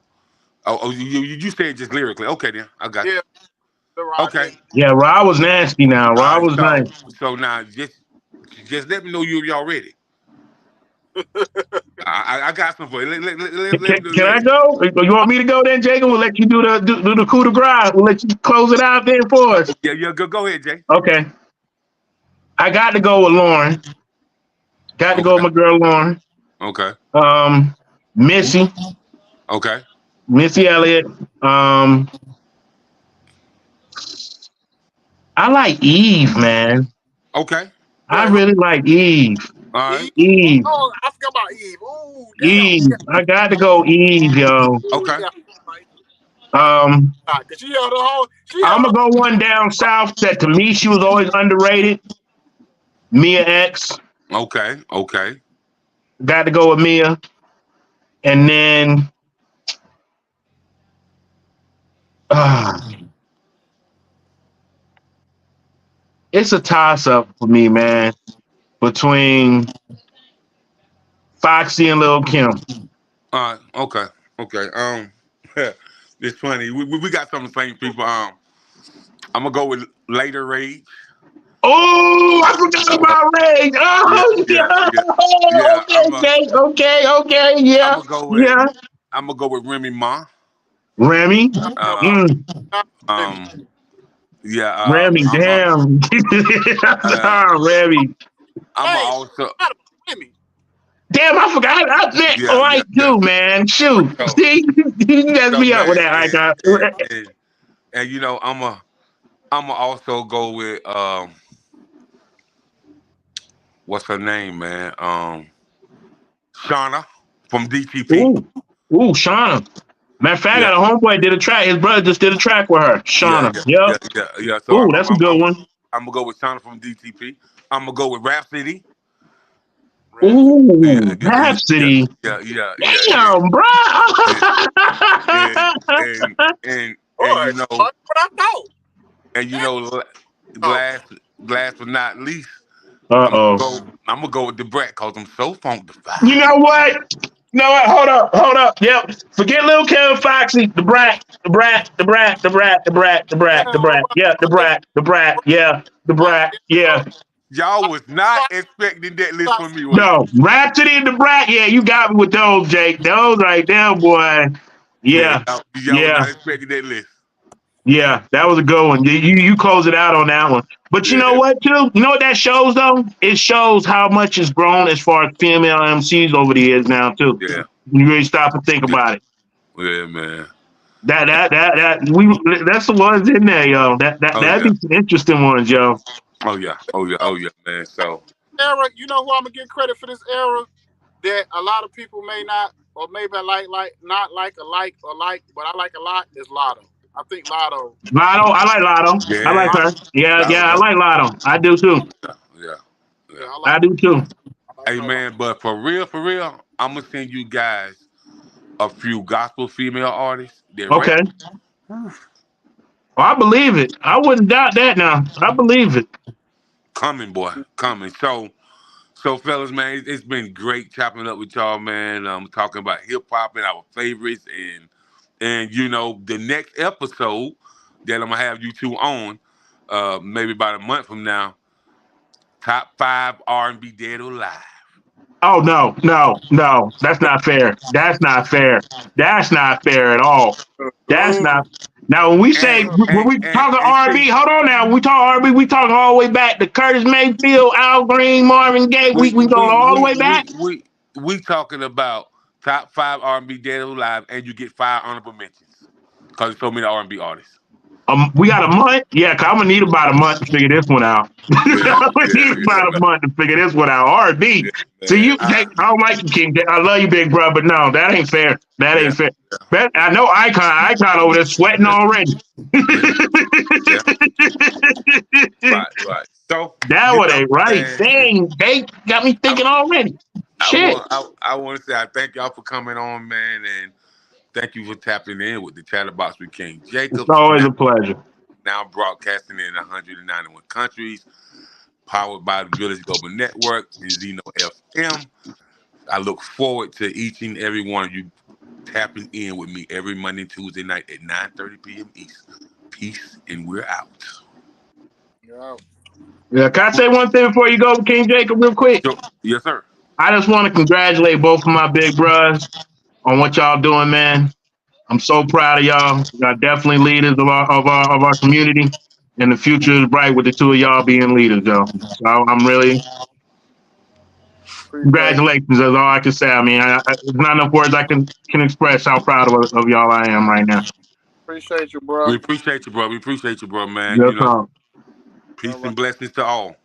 Oh, you said just lyrically. Okay, then I got you. The Rod Okay. Digger. Yeah, Rod was nasty now. Rod was nice. So now just let me know y'all ready. I got some for you. Can I go? You want me to go then, Jacob? We'll let you do the coup de grace. We'll let you close it out there for us. Yeah, go ahead, Jay. Okay. I got to go with Lauren. Got to go with my girl Lauren. Okay. Missy. Okay. Missy Elliott. I like Eve, man. Okay. I really like Eve. All right. Eve. Oh, I forgot about Eve. Ooh, damn. Eve. I got to go Eve, yo. Okay. I'm gonna go one down south that to me she was always underrated. Mia X. Okay. Got to go with Mia. And then it's a toss-up for me, man, between Foxy and Lil' Kim. All right. Okay. It's funny. We got some of the same people. I'm gonna go with Later Rage. Oh, I forgot about Rage. Oh, yeah. Okay. Yeah. I'm gonna go with Remy Ma. Remy. Remy, damn. Remy. Remy. Damn, I forgot. I meant Ike too, man. Shoot. So, See, you messed me up with that, Icon. And you know, I'ma also go with what's her name, man? Shauna from DTP. Ooh, Shauna. Matter of fact, I got a homeboy did a track. His brother just did a track with her. Shauna. Yeah. So that's a good one. I'm gonna go with Shauna from DTP. I'm gonna go with Rhapsody. Ooh, Rhapsody. Yeah. Damn, bro. And you know, what I know. And you know, last but not least, I'm gonna go with the Brat because I'm so funkified. You know what? Hold up. Yep. Forget Lil' Kim, Foxy, the Brat. Yeah, the Brat. Yeah. Y'all was not expecting that list from me. No, Rhapsody and the Brat. Yeah, you got me with those, Jake. Those right there, boy. Yeah. Y'all was not expecting that list. Yeah, that was a good one. You close it out on that one. But you know what, too? You know what that shows, though? It shows how much has grown as far as female MCs over the years now, too. Yeah. You really stop and think about it. Yeah, man. That's the ones in there, yo. That'd be some interesting ones, yo. Oh yeah, man. So era, you know who I'm gonna give credit for this era that a lot of people may not, or maybe not like, but I like a lot is Lotto. I think Lotto. I like Lotto. Yeah. I like her. Yeah, I like Lotto. I do too. Yeah. I do too. Hey man, but for real, I'm gonna send you guys a few gospel female artists. Okay. Well, I believe it. I wouldn't doubt that now. I believe it. Coming. So So, fellas, man, it's been great chopping up with y'all, man. Talking about hip hop and our favorites, and you know, the next episode that I'm gonna have you two on, maybe about a month from now, top 5 R&B dead or alive. Oh no, that's not fair. That's not fair. That's not fair at all. That's not. Now when we say when we talking And R&B, see, hold on now. When we talk R&B, we talking all the way back to Curtis Mayfield, Al Green, Marvin Gaye. We we going we all the we way back. we we we talking about top 5 R&B dead or alive, and you get 5 honorable mentions because there's so many R&B artists. We got a month. Yeah, cause I'm gonna need about a month to figure this one out. I'm Yeah, gonna need yeah, about a month to figure this one out. R&B. yeah, So man. you, I don't like you, King. I love you, big brother, but no, that ain't fair. That Yeah, ain't fair. But I know Icon over there sweating yeah, already. yeah, yeah. Right. So, That you one know, ain't right. man, Dang, they got me I, thinking already. Shit. I want to say I thank y'all for coming on, man, and thank you for tapping in with the Chatterbox with King It's Jacobs. always a pleasure. Now broadcasting in 191 countries, powered by the Village Global Network and Zeno FM. I look forward to each and every one of you tapping in with me every Monday and Tuesday night at 9:30 p.m. East. Peace, and we're out. Yeah. Yeah, can I say one thing before you go, King Jacob, real quick? So, yes, sir. I just want to congratulate both of my big bros on what y'all doing, man. I'm so proud of y'all. Y'all definitely leaders of our community, and the future is bright with the two of y'all being leaders, though. So I'm really Appreciate congratulations. That's all I can say. I mean, there's not enough words I can express how proud of y'all I am right now. you, We bro. appreciate you, bro. We appreciate you, bro, man. Yes, You know, sir. peace All right. and blessings to all.